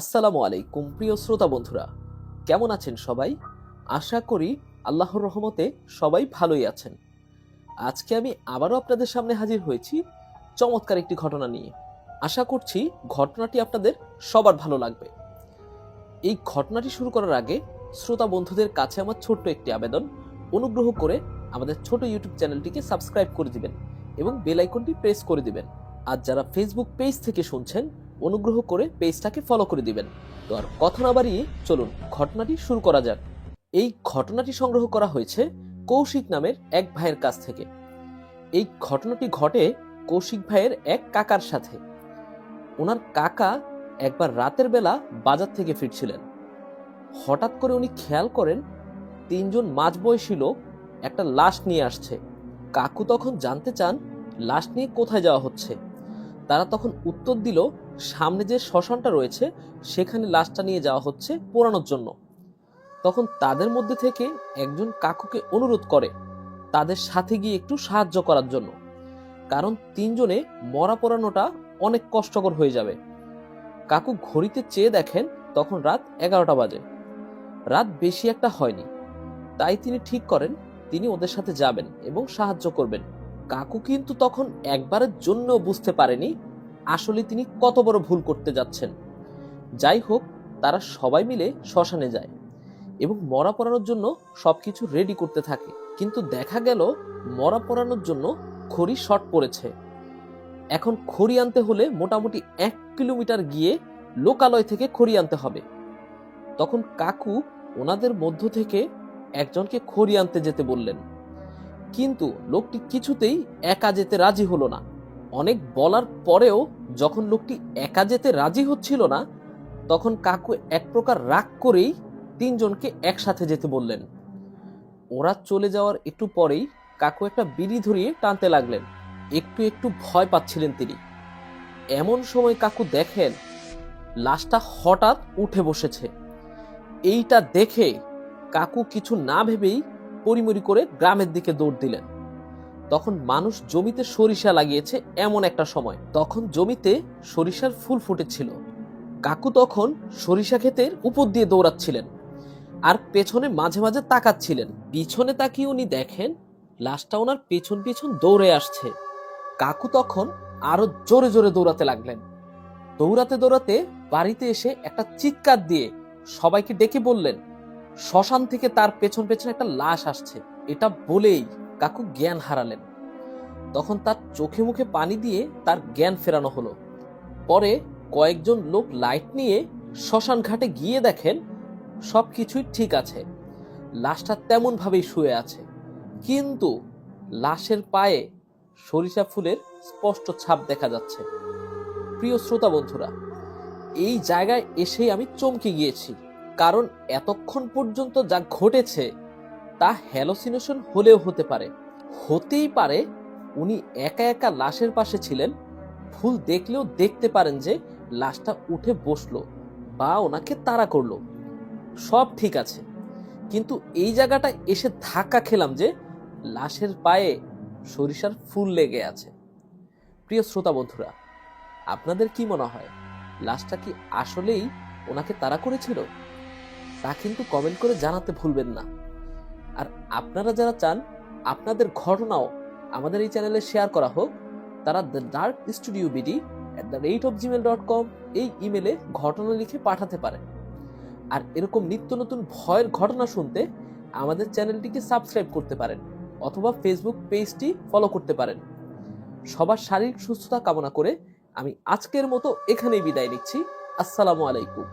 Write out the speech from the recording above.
আসসালামু আলাইকুম প্রিয় শ্রোতা বন্ধুরা, কেমন আছেন সবাই? আশা করি আল্লাহর রহমতে সবাই ভালোই আছেন। আজকে আমি আবারও আপনাদের সামনে হাজির হয়েছি চমৎকার একটি ঘটনা নিয়ে। আশা করছি ঘটনাটি আপনাদের সবার ভালো লাগবে। এই ঘটনাটি শুরু করার আগে শ্রোতা বন্ধুদের কাছে আমার ছোট্ট একটি আবেদন, অনুগ্রহ করে আমাদের ছোট ইউটিউব চ্যানেলটিকে সাবস্ক্রাইব করে দিবেন এবং বেল আইকনটি প্রেস করে দিবেন। আর যারা ফেসবুক পেজ থেকে শুনছেন, অনুগ্রহ করে পেজটাকে ফলো করে দিবেন। তো আর কথা না বাড়িয়ে চলুন ঘটনাটি শুরু করা যাক। এই ঘটনাটি সংগ্রহ করা হয়েছে কৌশিক নামের এক ভাইয়ের কাছ থেকে। এই ঘটনাটি ঘটে কৌশিক ভাইয়ের এক কাকার সাথে। ওনার কাকা একবার রাতের বেলা বাজার থেকে ফিরছিলেন। হঠাৎ করে উনি খেয়াল করেন তিনজন মাঝবয়সী লোক একটা লাশ নিয়ে আসছে। কাকু তখন জানতে চান লাশ নিয়ে কোথায় যাওয়া হচ্ছে। তারা তখন উত্তর দিল, সামনে যে শ্মশানটা রয়েছে সেখানে লাশটা নিয়ে যাওয়া হচ্ছে পোড়ানোর জন্য। তখন তাদের মধ্যে থেকে একজন কাকুকে অনুরোধ করে তাদের সাথে গিয়ে একটু সাহায্য করার জন্য, কারণ তিনজনে মরা পোড়ানোটা অনেক কষ্টকর হয়ে যাবে। কাকু ঘড়িতে চেয়ে দেখেন তখন রাত 11টা বাজে। রাত বেশি একটা হয়নি, তাই তিনি ঠিক করেন তিনি ওদের সাথে যাবেন এবং সাহায্য করবেন। কাকু কিন্তু তখন একবারের জন্য বুঝতে পারেনি আসলে তিনি কত বড় ভুল করতে যাচ্ছেন। যাই হোক, তারা সবাই মিলে শ্মশানে যায় এবং মরা পোড়ানোর জন্য সবকিছু রেডি করতে থাকে। কিন্তু দেখা গেল মরা পোড়ানোর জন্য খড়ি শর্ট পড়েছে। এখন খড়ি আনতে হলে মোটামুটি 1 কিলোমিটার গিয়ে লোকালয় থেকে খড়ি আনতে হবে। তখন কাকু ওনাদের মধ্য থেকে একজনকে খড়ি আনতে যেতে বললেন, কিন্তু লোকটি কিছুতেই একা যেতে রাজি হলো না। অনেক বলার পরেও যখন লোকটি একা যেতে রাজি হচ্ছিল না, তখন কাকু এক প্রকার রাগ করেই তিনজনকে একসাথে যেতে বললেন। ওরা চলে যাওয়ার একটু পরেই কাকু একটা বিড়ি ধরিয়ে টানতে লাগলেন। একটু একটু ভয় পাচ্ছিলেন তিনি। এমন সময় কাকু দেখেন লাশটা হঠাৎ উঠে বসেছে। এইটা দেখে কাকু কিছু না ভেবেই পরিমরি করে গ্রামের দিকে দৌড় দিলেন। তখন মানুষ জমিতে সরিষা লাগিয়েছে এমন একটা সময়, তখন জমিতে সরিষার ফুল ফুটেছিল। কাকু তখন সরিষা ক্ষেতের উপর দিয়ে দৌড়াচ্ছিলেন আর পেছনে মাঝে মাঝে তাকাচ্ছিলেন। পিছনে তাকিয়ে উনি দেখেন লাশটা ওনার পেছন পেছন দৌড়ে আসছে। কাকু তখন আরো জোরে জোরে দৌড়াতে লাগলেন। দৌড়াতে দৌড়াতে বাড়িতে এসে একটা চিৎকার দিয়ে সবাইকে ডেকে বললেন শ্মশান থেকে তার পেছন পেছন একটা লাশ আসছে। এটা বলেই কাকু জ্ঞান হারালেন। তখন তার চোখে মুখে পানি দিয়ে তার জ্ঞান ফেরানো হলো। পরে কয়েকজন লোক লাইট নিয়ে শ্মশান ঘাটে গিয়ে দেখেন সবকিছুই ঠিক আছে, লাশটা তেমন ভাবেই শুয়ে আছে, কিন্তু লাশের পায়ে সরিষা ফুলের স্পষ্ট ছাপ দেখা যাচ্ছে। প্রিয় শ্রোতা বন্ধুরা, এই জায়গায় এসেই আমি চমকে গিয়েছি, কারণ এতক্ষণ পর্যন্ত যা ঘটেছে তা হ্যালোসিনেশন হলেও হতে পারে। হতেই পারে উনি একা একা লাশের পাশে ছিলেন, ভুল দেখলেও দেখতে পারেন যে লাশটা উঠে বসলো বা ওনাকে তাড়া করলো, সব ঠিক আছে। কিন্তু এই জায়গাটায় এসে ধাক্কা খেলাম যে লাশের পায়ে সরিষার ফুল লেগে আছে। প্রিয় শ্রোতা বন্ধুরা, আপনাদের কি মনে হয় লাশটা কি আসলেই ওনাকে তাড়া করেছিল? তা কিন্তু কমেন্ট করে জানাতে ভুলবেন না। আর আপনারা যারা চান আপনাদের ঘটনাও আমাদের এই চ্যানেলে শেয়ার করা হোক, তারা thedarkstudiobd@gmail.com এই ইমেলে ঘটনা লিখে পাঠাতে পারেন। আর এরকম নিত্য নতুন ভয়ের ঘটনা শুনতে আমাদের চ্যানেলটিকে সাবস্ক্রাইব করতে পারেন অথবা ফেসবুক পেজটি ফলো করতে পারেন। সবার শারীরিক সুস্থতা কামনা করে আমি আজকের মতো এখানেই বিদায় নিচ্ছি। আসসালামু আলাইকুম।